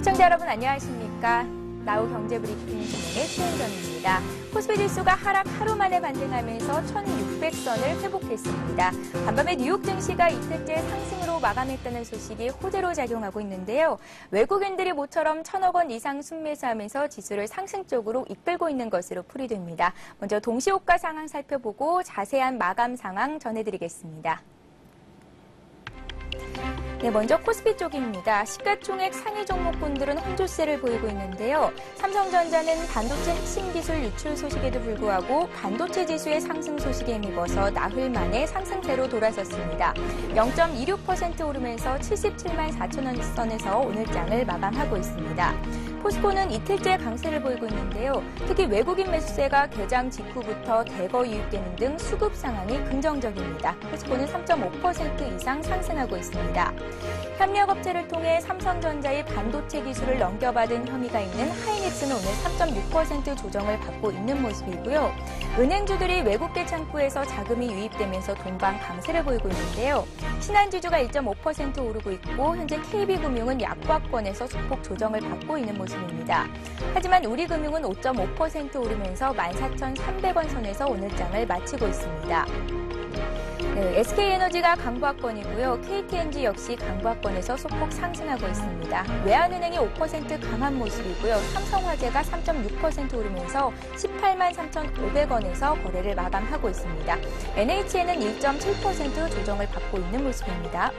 시청자 여러분 안녕하십니까? 나우 경제브리핑 진행의 최은정입니다. 코스피 지수가 하락 하루 만에 반등하면서 1600선을 회복했습니다. 간밤에 뉴욕 증시가 이틀째 상승으로 마감했다는 소식이 호재로 작용하고 있는데요. 외국인들이 모처럼 1000억 원 이상 순매수하면서 지수를 상승 쪽으로 이끌고 있는 것으로 풀이됩니다. 먼저 동시호가 상황 살펴보고 자세한 마감 상황 전해드리겠습니다. 네, 먼저 코스피 쪽입니다. 시가총액 상위 종목군들은 혼조세를 보이고 있는데요. 삼성전자는 반도체 핵심 기술 유출 소식에도 불구하고 반도체 지수의 상승 소식에 힘입어서 나흘 만에 상승세로 돌아섰습니다. 0.26% 오르면서 77만 4천 원 선에서 오늘 장을 마감하고 있습니다. 포스코는 이틀째 강세를 보이고 있는데요. 특히 외국인 매수세가 개장 직후부터 대거 유입되는 등 수급 상황이 긍정적입니다. 포스코는 3.5% 이상 상승하고 있습니다. 협력업체를 통해 삼성전자의 반도체 기술을 넘겨받은 혐의가 있는 하이닉스는 오늘 3.6% 조정을 받고 있는 모습이고요. 은행주들이 외국계 창구에서 자금이 유입되면서 동반 강세를 보이고 있는데요. 신한지주가 1.5% 오르고 있고 현재 KB금융은 약과권에서 소폭 조정을 받고 있는 모습입니다. 하지만 우리금융은 5.5% 오르면서 14,300원 선에서 오늘 장을 마치고 있습니다. 네, SK에너지가 강보합권이고요. KTNG 역시 강보합권에서 소폭 상승하고 있습니다. 외환은행이 5% 강한 모습이고요. 삼성화재가 3.6% 오르면서 18만 3,500원에서 거래를 마감하고 있습니다. NHN은 1.7% 조정을 받고 있는 모습입니다.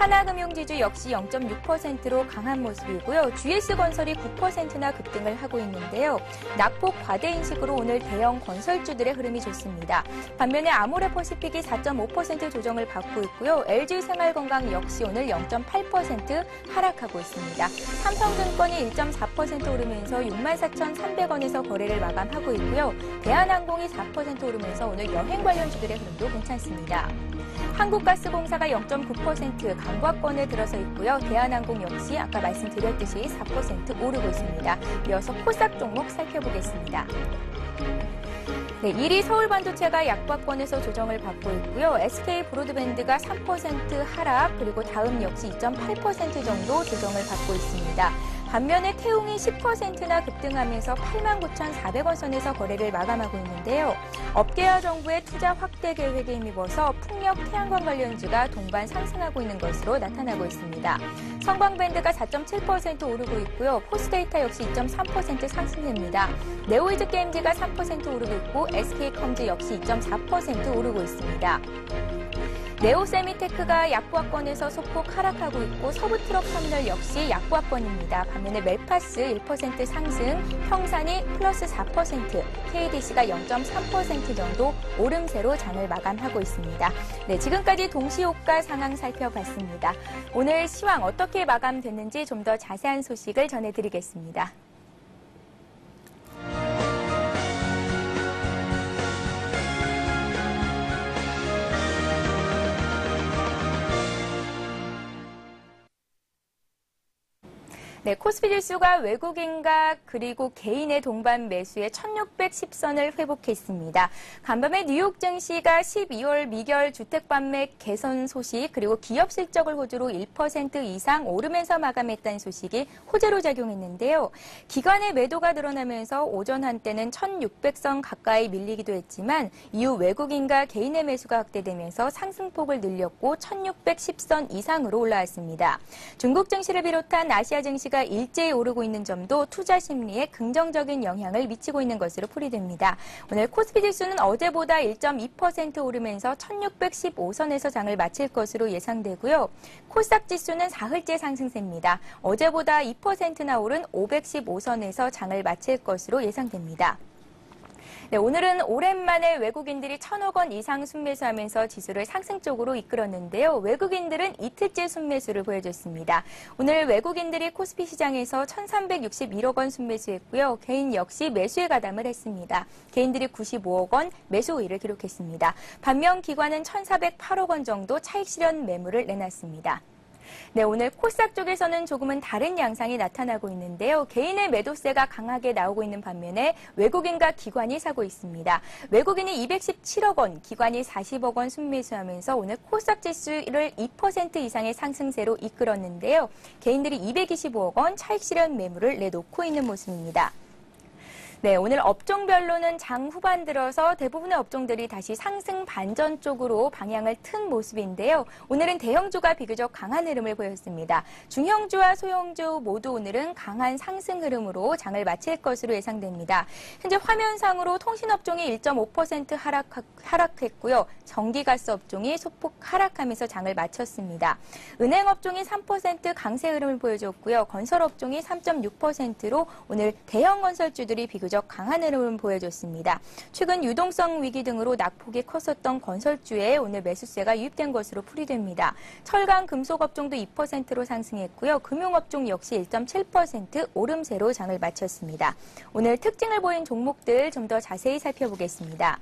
하나금융지주 역시 0.6%로 강한 모습이고요. GS건설이 9%나 급등을 하고 있는데요. 낙폭 과대 인식으로 오늘 대형 건설주들의 흐름이 좋습니다. 반면에 아모레퍼시픽이 4.5% 조정을 받고 있고요. LG생활건강 역시 오늘 0.8% 하락하고 있습니다. 삼성증권이 1.4% 오르면서 64,300원에서 거래를 마감하고 있고요. 대한항공이 4% 오르면서 오늘 여행 관련주들의 흐름도 괜찮습니다. 한국가스공사가 0.9% 강보합권에 들어서 있고요. 대한항공 역시 아까 말씀드렸듯이 4% 오르고 있습니다. 이어서 코스닥 종목 살펴보겠습니다. 네, 1위 서울반도체가 약보합권에서 조정을 받고 있고요. SK브로드밴드가 3% 하락, 그리고 다음 역시 2.8% 정도 조정을 받고 있습니다. 반면에 태웅이 10%나 급등하면서 89,400원 선에서 거래를 마감하고 있는데요. 업계와 정부의 투자 확대 계획에 힘입어서 풍력 태양광 관련주가 동반 상승하고 있는 것으로 나타나고 있습니다. 성광밴드가 4.7% 오르고 있고요. 포스데이터 역시 2.3% 상승됩니다. 네오이즈게임즈가 3% 오르고 있고 SK컴즈 역시 2.4% 오르고 있습니다. 네오세미테크가 약보합권에서 소폭 하락하고 있고 서부트럭터미널 역시 약보합권입니다. 반면에 멜파스 1% 상승, 평산이 플러스 4%, KDC가 0.3% 정도 오름세로 장을 마감하고 있습니다. 네, 지금까지 동시호가 상황 살펴봤습니다. 오늘 시황 어떻게 마감됐는지 좀 더 자세한 소식을 전해드리겠습니다. 네, 코스피 지수가 외국인과 그리고 개인의 동반 매수에 1610선을 회복했습니다. 간밤에 뉴욕 증시가 12월 미결 주택 판매 개선 소식 그리고 기업 실적을 호재로 1% 이상 오르면서 마감했다는 소식이 호재로 작용했는데요. 기관의 매도가 늘어나면서 오전 한때는 1600선 가까이 밀리기도 했지만 이후 외국인과 개인의 매수가 확대되면서 상승폭을 늘렸고 1610선 이상으로 올라왔습니다. 중국 증시를 비롯한 아시아 증시 가 일제히 오르고 있는 점도 투자 심리에 긍정적인 영향을 미치고 있는 것으로 풀이됩니다. 오늘 코스피 지수는 어제보다 1.2% 오르면서 1615선에서 장을 마칠 것으로 예상되고요. 코스닥 지수는 사흘째 상승세입니다. 어제보다 2%나 오른 515선에서 장을 마칠 것으로 예상됩니다. 네, 오늘은 오랜만에 외국인들이 1000억 원 이상 순매수하면서 지수를 상승 쪽으로 이끌었는데요. 외국인들은 이틀째 순매수를 보여줬습니다. 오늘 외국인들이 코스피 시장에서 1361억 원 순매수했고요. 개인 역시 매수에 가담을 했습니다. 개인들이 95억 원 매수 우위를 기록했습니다. 반면 기관은 1408억 원 정도 차익 실현 매물을 내놨습니다. 네, 오늘 코스닥 쪽에서는 조금은 다른 양상이 나타나고 있는데요. 개인의 매도세가 강하게 나오고 있는 반면에 외국인과 기관이 사고 있습니다. 외국인이 217억 원, 기관이 40억 원 순매수하면서 오늘 코스닥 지수를 2% 이상의 상승세로 이끌었는데요. 개인들이 225억 원 차익 실현 매물을 내놓고 있는 모습입니다. 네, 오늘 업종별로는 장 후반 들어서 대부분의 업종들이 다시 상승 반전 쪽으로 방향을 튼 모습인데요. 오늘은 대형주가 비교적 강한 흐름을 보였습니다. 중형주와 소형주 모두 오늘은 강한 상승 흐름으로 장을 마칠 것으로 예상됩니다. 현재 화면상으로 통신업종이 1.5% 하락했고요. 전기가스 업종이 소폭 하락하면서 장을 마쳤습니다. 은행업종이 3% 강세 흐름을 보여줬고요. 건설업종이 3.6%로 오늘 대형 건설주들이 비교적 강한 흐름을 보여줬습니다. 최근 유동성 위기 등으로 낙폭이 컸었던 건설주에 오늘 매수세가 유입된 것으로 풀이됩니다. 철강, 금속업종도 2%로 상승했고요. 금융업종 역시 1.7% 오름세로 장을 마쳤습니다. 오늘 특징을 보인 종목들 좀 더 자세히 살펴보겠습니다.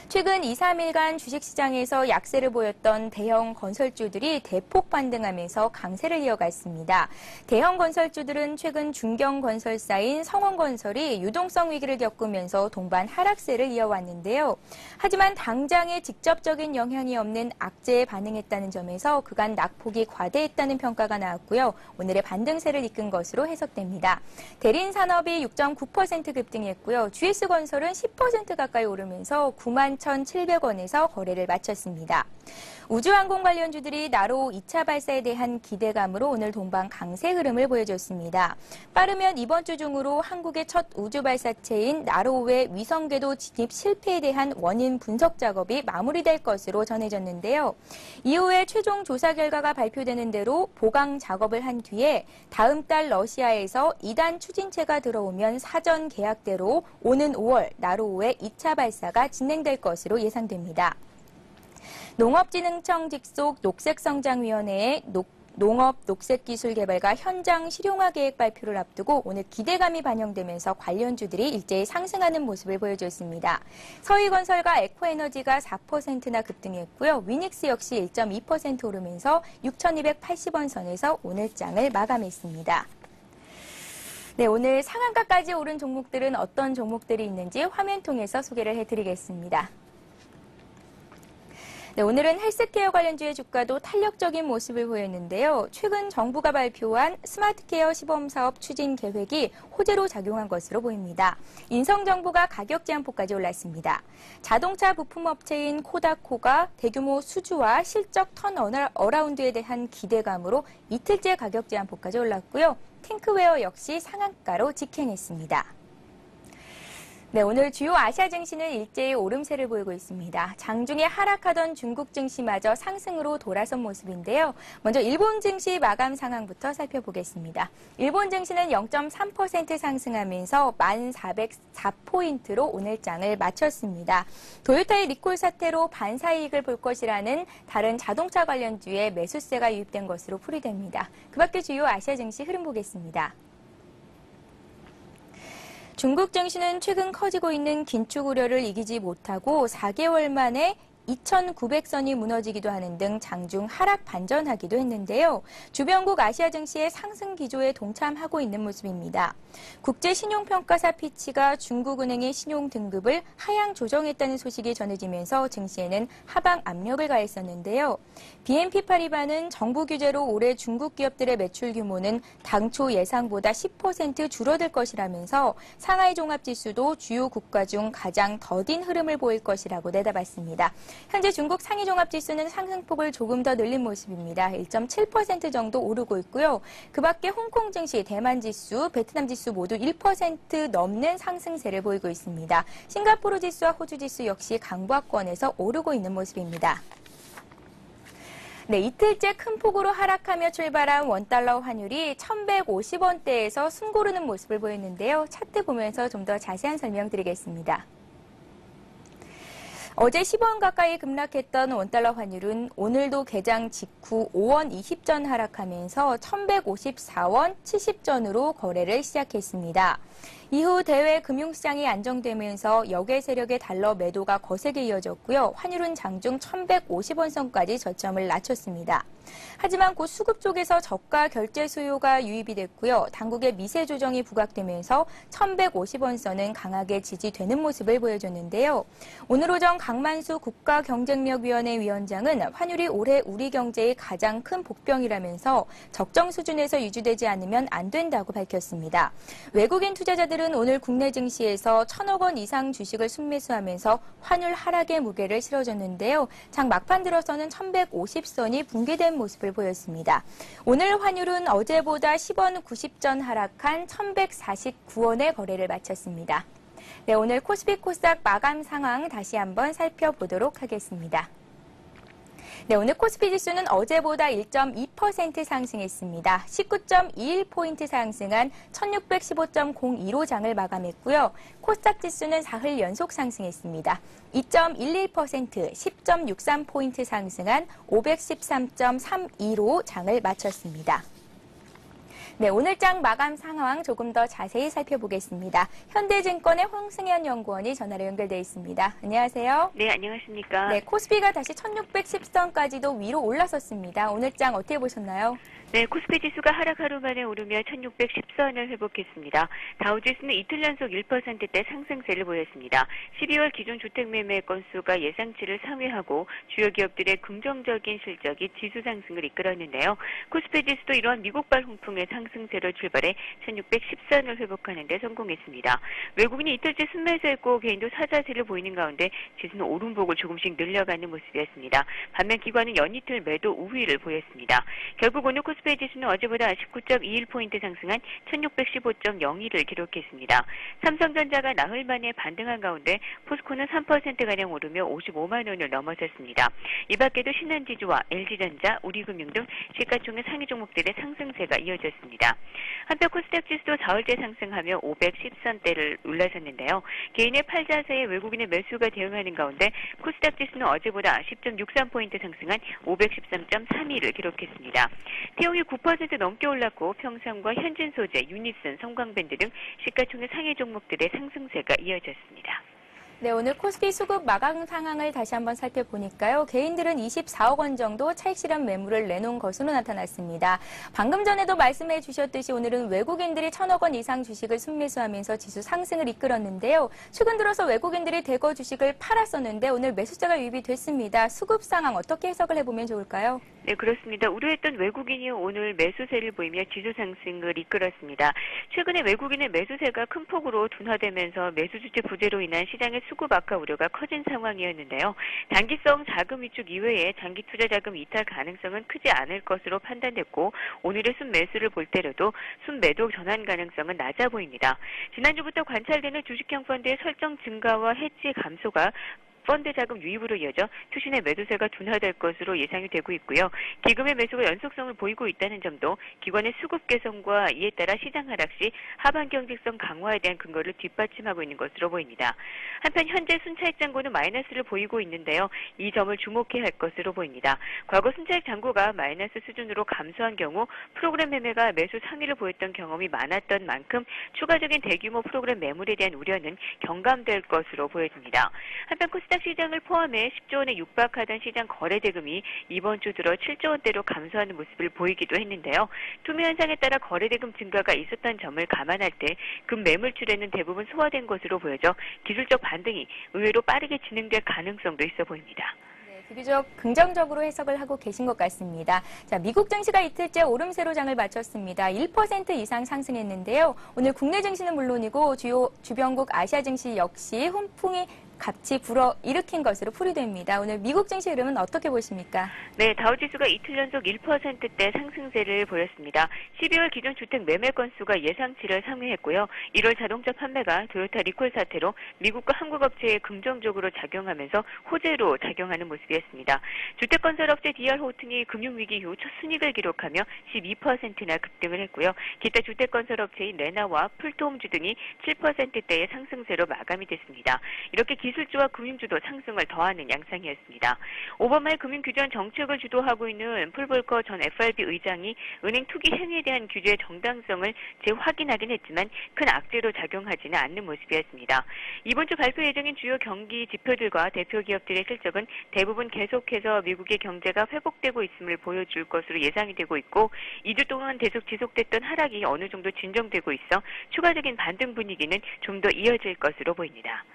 최근 2, 3일간 주식시장에서 약세를 보였던 대형 건설주들이 대폭 반등하면서 강세를 이어갔습니다. 대형 건설주들은 최근 중견 건설사인 성원건설이 유동성 위기를 겪으면서 동반 하락세를 이어왔는데요. 하지만 당장에 직접적인 영향이 없는 악재에 반응했다는 점에서 그간 낙폭이 과대했다는 평가가 나왔고요. 오늘의 반등세를 이끈 것으로 해석됩니다. 대린산업이 6.9% 급등했고요. GS건설은 10% 가까이 오르면서 91,700원에서 거래를 마쳤습니다. 우주항공 관련주들이 나로 2차 발사에 대한 기대감으로 오늘 동반 강세 흐름을 보여줬습니다. 빠르면 이번 주 중으로 한국의 첫 우주 발사체인 나로우의 위성궤도 진입 실패에 대한 원인 분석 작업이 마무리될 것으로 전해졌는데요. 이후에 최종 조사 결과가 발표되는 대로 보강 작업을 한 뒤에 다음 달 러시아에서 2단 추진체가 들어오면 사전 계약대로 오는 5월 나로우의 2차 발사가 진행될 것으로 예상됩니다. 농업진흥청 직속 녹색성장위원회의 농업 녹색기술개발과 현장 실용화 계획 발표를 앞두고 오늘 기대감이 반영되면서 관련주들이 일제히 상승하는 모습을 보여줬습니다. 서희건설과 에코에너지가 4%나 급등했고요. 위닉스 역시 1.2% 오르면서 6,280원 선에서 오늘 장을 마감했습니다. 네, 오늘 상한가까지 오른 종목들은 어떤 종목들이 있는지 화면 통해서 소개를 해드리겠습니다. 네, 오늘은 헬스케어 관련주의 주가도 탄력적인 모습을 보였는데요. 최근 정부가 발표한 스마트케어 시범사업 추진 계획이 호재로 작용한 것으로 보입니다. 인성정보가 가격 제한폭까지 올랐습니다. 자동차 부품업체인 코다코가 대규모 수주와 실적 턴어라운드에 대한 기대감으로 이틀째 가격 제한폭까지 올랐고요. 탱크웨어 역시 상한가로 직행했습니다. 네, 오늘 주요 아시아 증시는 일제히 오름세를 보이고 있습니다. 장중에 하락하던 중국 증시마저 상승으로 돌아선 모습인데요. 먼저 일본 증시 마감 상황부터 살펴보겠습니다. 일본 증시는 0.3% 상승하면서 1,404포인트로 오늘 장을 마쳤습니다. 도요타의 리콜 사태로 반사이익을 볼 것이라는 다른 자동차 관련주에 매수세가 유입된 것으로 풀이됩니다. 그 밖에 주요 아시아 증시 흐름 보겠습니다. 중국 증시는 최근 커지고 있는 긴축 우려를 이기지 못하고 4개월 만에 2,900선이 무너지기도 하는 등 장중 하락 반전하기도 했는데요. 주변국 아시아 증시의 상승 기조에 동참하고 있는 모습입니다. 국제신용평가사 피치가 중국은행의 신용 등급을 하향 조정했다는 소식이 전해지면서 증시에는 하방 압력을 가했었는데요. BNP 파리바는 정부 규제로 올해 중국 기업들의 매출 규모는 당초 예상보다 10% 줄어들 것이라면서 상하이 종합지수도 주요 국가 중 가장 더딘 흐름을 보일 것이라고 내다봤습니다. 현재 중국 상위 종합지수는 상승폭을 조금 더 늘린 모습입니다. 1.7% 정도 오르고 있고요. 그 밖에 홍콩 증시, 대만 지수, 베트남 지수 모두 1% 넘는 상승세를 보이고 있습니다. 싱가포르 지수와 호주 지수 역시 강보합권에서 오르고 있는 모습입니다. 네, 이틀째 큰 폭으로 하락하며 출발한 원달러 환율이 1,150원대에서 숨 고르는 모습을 보였는데요. 차트 보면서 좀 더 자세한 설명드리겠습니다. 어제 10원 가까이 급락했던 원달러 환율은 오늘도 개장 직후 5원 20전 하락하면서 1,154원 70전으로 거래를 시작했습니다. 이후 대외 금융시장이 안정되면서 역외 세력의 달러 매도가 거세게 이어졌고요. 환율은 장중 1,150원 선까지 저점을 낮췄습니다. 하지만 곧 수급 쪽에서 저가 결제 수요가 유입이 됐고요. 당국의 미세 조정이 부각되면서 1,150원 선은 강하게 지지되는 모습을 보여줬는데요. 오늘 오전 강만수 국가경쟁력위원회 위원장은 환율이 올해 우리 경제의 가장 큰 복병이라면서 적정 수준에서 유지되지 않으면 안 된다고 밝혔습니다. 외국인 투자자들은 오늘 국내 증시에서 1,000억 원 이상 주식을 순매수하면서 환율 하락의 무게를 실어줬는데요. 장 막판 들어서는 1,150선이 붕괴된 모습을 보였습니다. 오늘 환율은 어제보다 10원 90전 하락한 1,149원의 거래를 마쳤습니다. 네, 오늘 코스피 코스닥 마감 상황 다시 한번 살펴보도록 하겠습니다. 네, 오늘 코스피 지수는 어제보다 1.2% 상승했습니다. 19.21포인트 상승한 1615.02로 장을 마감했고요. 코스닥 지수는 사흘 연속 상승했습니다. 2.11%, 10.63포인트 상승한 513.32로 장을 마쳤습니다. 네, 오늘 장 마감 상황 조금 더 자세히 살펴보겠습니다. 현대증권의 홍승현 연구원이 전화로 연결돼 있습니다. 안녕하세요. 네, 안녕하십니까. 네, 코스피가 다시 1610선까지도 위로 올라섰습니다. 오늘 장 어떻게 보셨나요? 네, 코스피 지수가 하락 하루 만에 오르며 1610선을 회복했습니다. 다우지수는 이틀 연속 1%대 상승세를 보였습니다. 12월 기존 주택 매매 건수가 예상치를 상회하고 주요 기업들의 긍정적인 실적이 지수 상승을 이끌었는데요. 코스피 지수도 이러한 미국발 홍풍의 상승세로 출발해 1610선을 회복하는 데 성공했습니다. 외국인이 이틀째 순매수했고 개인도 사자세를 보이는 가운데 지수는 오름폭을 조금씩 늘려가는 모습이었습니다. 반면 기관은 연이틀 매도 우위를 보였습니다. 결국 오늘 코스피 지수는 어제보다 19.21포인트 상승한 1615.02를 기록했습니다. 삼성전자가 나흘 만에 반등한 가운데 포스코는 3%가량 오르며 55만 원을 넘어섰습니다. 이 밖에도 신한지주와 LG전자, 우리금융 등 시가총액 상위 종목들의 상승세가 이어졌습니다. 한편 코스닥 지수도 4일째 상승하며 510선대를 올라섰는데요. 개인의 팔자세에 외국인의 매수가 대응하는 가운데 코스닥 지수는 어제보다 10.63포인트 상승한 513.32를 기록했습니다. 태용이 9% 넘게 올랐고 평상과 현진소재, 유니슨, 성광밴드 등 시가총액 상위 종목들의 상승세가 이어졌습니다. 네, 오늘 코스피 수급 마감 상황을 다시 한번 살펴보니까요. 개인들은 24억 원 정도 차익 실현 매물을 내놓은 것으로 나타났습니다. 방금 전에도 말씀해 주셨듯이 오늘은 외국인들이 1,000억 원 이상 주식을 순매수하면서 지수 상승을 이끌었는데요. 최근 들어서 외국인들이 대거 주식을 팔았었는데 오늘 매수세가 유입이 됐습니다. 수급 상황 어떻게 해석을 해보면 좋을까요? 네, 그렇습니다. 우려했던 외국인이 오늘 매수세를 보이며 지수 상승을 이끌었습니다. 최근에 외국인의 매수세가 큰 폭으로 둔화되면서 매수 주체 부재로 인한 시장의 수급 악화 우려가 커진 상황이었는데요. 단기성 자금 위축 이외에 장기 투자 자금 이탈 가능성은 크지 않을 것으로 판단됐고 오늘의 순매수를 볼 때라도 순매도 전환 가능성은 낮아 보입니다. 지난주부터 관찰되는 주식형 펀드의 설정 증가와 해지 감소가 펀드 자금 유입으로 이어져 투신의 매도세가 둔화될 것으로 예상이 되고 있고요. 기금의 매수가 연속성을 보이고 있다는 점도 기관의 수급 개선과 이에 따라 시장 하락 시 하반 경직성 강화에 대한 근거를 뒷받침하고 있는 것으로 보입니다. 한편 현재 순차익 잔고는 마이너스를 보이고 있는데요. 이 점을 주목해야 할 것으로 보입니다. 과거 순차익 잔고가 마이너스 수준으로 감소한 경우 프로그램 매매가 매수 상위를 보였던 경험이 많았던 만큼 추가적인 대규모 프로그램 매물에 대한 우려는 경감될 것으로 보여집니다. 한편 코스닥 시장을 포함해 10조 원에 육박하던 시장 거래 대금이 이번 주 들어 7조 원대로 감소하는 모습을 보이기도 했는데요. 투매 현상에 따라 거래 대금 증가가 있었던 점을 감안할 때 금 매물출에는 대부분 소화된 것으로 보여져 기술적 반등이 의외로 빠르게 진행될 가능성도 있어 보입니다. 비교적 긍정적으로 해석을 하고 계신 것 같습니다. 자, 미국 증시가 이틀째 오름세로 장을 마쳤습니다. 1% 이상 상승했는데요. 오늘 국내 증시는 물론이고 주요 주변국 아시아 증시 역시 훈풍이 같이 불어일으킨 것으로 풀이됩니다. 오늘 미국 증시 흐름은 어떻게 보십니까? 네, 다우지수가 이틀 연속 1%대 상승세를 보였습니다. 12월 기존 주택 매매 건수가 예상치를 상회했고요. 1월 자동차 판매가 토요타 리콜 사태로 미국과 한국 업체에 긍정적으로 작용하면서 호재로 작용하는 모습이었습니다. 주택건설업체 DR 호튼이 금융위기 이후 첫 순이익을 기록하며 12%나 급등을 했고요. 기타 주택건설업체인 레나와 풀토홈즈 등이 7%대의 상승세로 마감이 됐습니다. 이렇게 기술주와 금융주도 상승을 더하는 양상이었습니다. 오바마의 금융규제원 정책을 주도하고 있는 폴 볼커 전 FRB 의장이 은행 투기 행위에 대한 규제의 정당성을 재확인하긴 했지만 큰 악재로 작용하지는 않는 모습이었습니다. 이번 주 발표 예정인 주요 경기 지표들과 대표 기업들의 실적은 대부분 계속해서 미국의 경제가 회복되고 있음을 보여줄 것으로 예상이 되고 있고 2주 동안 계속 지속됐던 하락이 어느 정도 진정되고 있어 추가적인 반등 분위기는 좀 더 이어질 것으로 보입니다.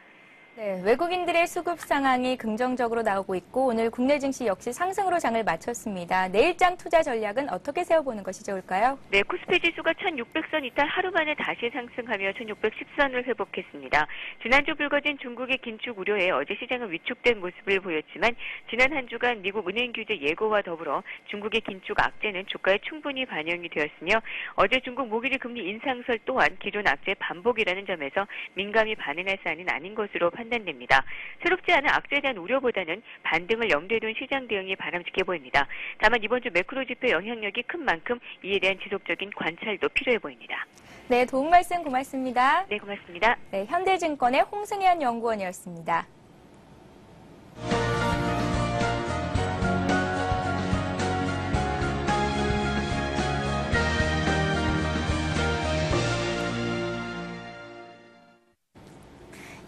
네, 외국인들의 수급 상황이 긍정적으로 나오고 있고 오늘 국내 증시 역시 상승으로 장을 마쳤습니다. 내일장 투자 전략은 어떻게 세워보는 것이 좋을까요? 네, 코스피 지수가 1600선 이탈 하루 만에 다시 상승하며 1610선을 회복했습니다. 지난주 불거진 중국의 긴축 우려에 어제 시장은 위축된 모습을 보였지만 지난 한 주간 미국 은행 규제 예고와 더불어 중국의 긴축 악재는 주가에 충분히 반영이 되었으며 어제 중국 모기지 금리 인상설 또한 기존 악재 반복이라는 점에서 민감히 반응할 사안은 아닌 것으로 판단됩니다. 새롭지 않은 악재에 대한 우려보다는 반등을 염두에 둔 시장 대응이 바람직해 보입니다. 다만 이번 주 매크로 지표 영향력이 큰 만큼 이에 대한 지속적인 관찰도 필요해 보입니다. 네, 도움 말씀 고맙습니다. 네, 고맙습니다. 네, 현대증권의 홍승현 연구원이었습니다.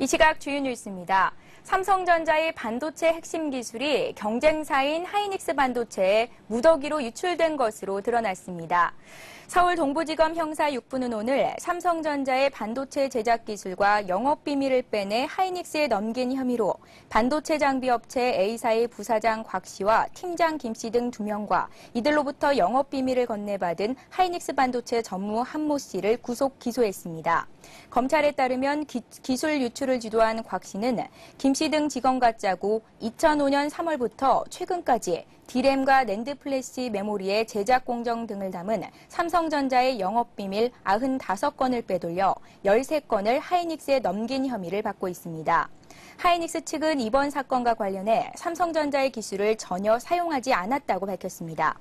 이 시각 주요 뉴스입니다. 삼성전자의 반도체 핵심 기술이 경쟁사인 하이닉스 반도체에 무더기로 유출된 것으로 드러났습니다. 서울 동부지검 형사 6부는 오늘 삼성전자의 반도체 제작 기술과 영업 비밀을 빼내 하이닉스에 넘긴 혐의로 반도체 장비 업체 A사의 부사장 곽 씨와 팀장 김 씨 등 2명과 이들로부터 영업 비밀을 건네받은 하이닉스 반도체 전무 한모 씨를 구속 기소했습니다. 검찰에 따르면 기술 유출을 주도한 곽 씨는 김 씨 등 직원과 짜고 2005년 3월부터 최근까지 D램과 낸드 플래시 메모리의 제작 공정 등을 담은 삼성전자의 영업비밀 95건을 빼돌려 13건을 하이닉스에 넘긴 혐의를 받고 있습니다. 하이닉스 측은 이번 사건과 관련해 삼성전자의 기술을 전혀 사용하지 않았다고 밝혔습니다.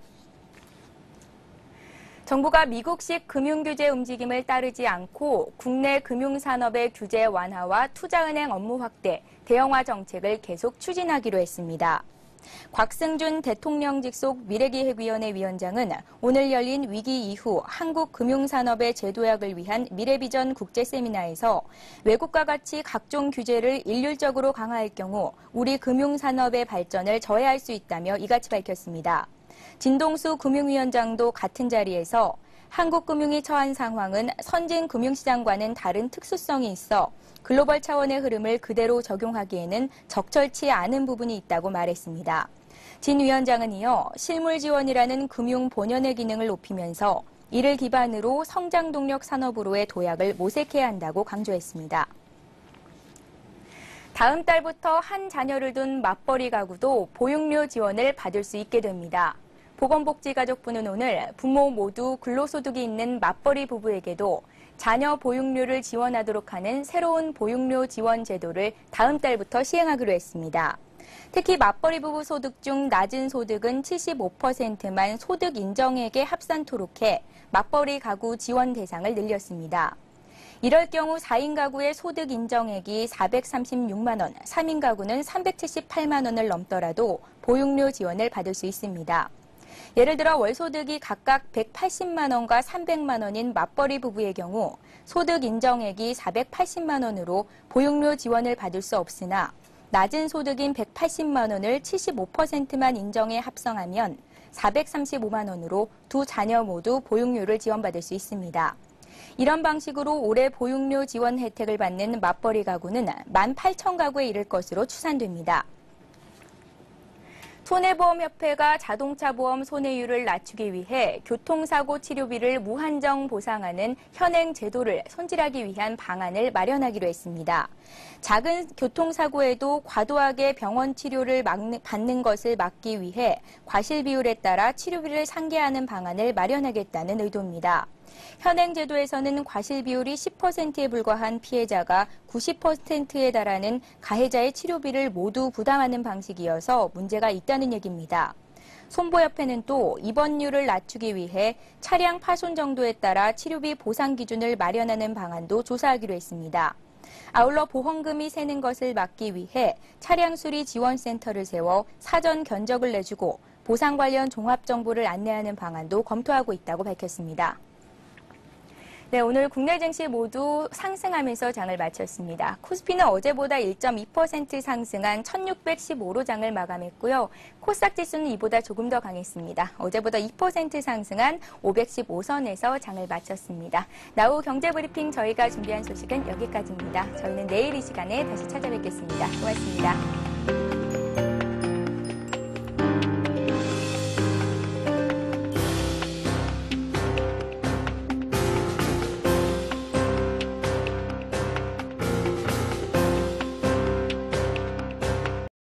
정부가 미국식 금융규제 움직임을 따르지 않고 국내 금융산업의 규제 완화와 투자은행 업무 확대, 대형화 정책을 계속 추진하기로 했습니다. 곽승준 대통령 직속 미래기획위원회 위원장은 오늘 열린 위기 이후 한국 금융산업의 재도약을 위한 미래비전 국제세미나에서 외국과 같이 각종 규제를 일률적으로 강화할 경우 우리 금융산업의 발전을 저해할 수 있다며 이같이 밝혔습니다. 진동수 금융위원장도 같은 자리에서 한국 금융이 처한 상황은 선진 금융시장과는 다른 특수성이 있어 글로벌 차원의 흐름을 그대로 적용하기에는 적절치 않은 부분이 있다고 말했습니다. 진 위원장은 이어 실물 지원이라는 금융 본연의 기능을 높이면서 이를 기반으로 성장 동력 산업으로의 도약을 모색해야 한다고 강조했습니다. 다음 달부터 한 자녀를 둔 맞벌이 가구도 보육료 지원을 받을 수 있게 됩니다. 보건복지가족부는 오늘 부모 모두 근로소득이 있는 맞벌이 부부에게도 자녀 보육료를 지원하도록 하는 새로운 보육료 지원 제도를 다음 달부터 시행하기로 했습니다. 특히 맞벌이 부부 소득 중 낮은 소득은 75%만 소득 인정액에 합산토록 해 맞벌이 가구 지원 대상을 늘렸습니다. 이럴 경우 4인 가구의 소득 인정액이 436만 원, 3인 가구는 378만 원을 넘더라도 보육료 지원을 받을 수 있습니다. 예를 들어 월소득이 각각 180만 원과 300만 원인 맞벌이 부부의 경우 소득 인정액이 480만 원으로 보육료 지원을 받을 수 없으나 낮은 소득인 180만 원을 75%만 인정해 합성하면 435만 원으로 두 자녀 모두 보육료를 지원받을 수 있습니다. 이런 방식으로 올해 보육료 지원 혜택을 받는 맞벌이 가구는 18,000가구에 이를 것으로 추산됩니다. 손해보험협회가 자동차 보험 손해율을 낮추기 위해 교통사고 치료비를 무한정 보상하는 현행 제도를 손질하기 위한 방안을 마련하기로 했습니다. 작은 교통사고에도 과도하게 병원 치료를 받는 것을 막기 위해 과실 비율에 따라 치료비를 상계하는 방안을 마련하겠다는 의도입니다. 현행 제도에서는 과실 비율이 10%에 불과한 피해자가 90%에 달하는 가해자의 치료비를 모두 부담하는 방식이어서 문제가 있다는 얘기입니다. 손보협회는 또 입원율을 낮추기 위해 차량 파손 정도에 따라 치료비 보상 기준을 마련하는 방안도 조사하기로 했습니다. 아울러 보험금이 새는 것을 막기 위해 차량 수리 지원센터를 세워 사전 견적을 내주고 보상 관련 종합 정보를 안내하는 방안도 검토하고 있다고 밝혔습니다. 네, 오늘 국내 증시 모두 상승하면서 장을 마쳤습니다. 코스피는 어제보다 1.2% 상승한 1615로 장을 마감했고요. 코스닥 지수는 이보다 조금 더 강했습니다. 어제보다 2% 상승한 515선에서 장을 마쳤습니다. 나우 경제브리핑 저희가 준비한 소식은 여기까지입니다. 저희는 내일 이 시간에 다시 찾아뵙겠습니다. 고맙습니다.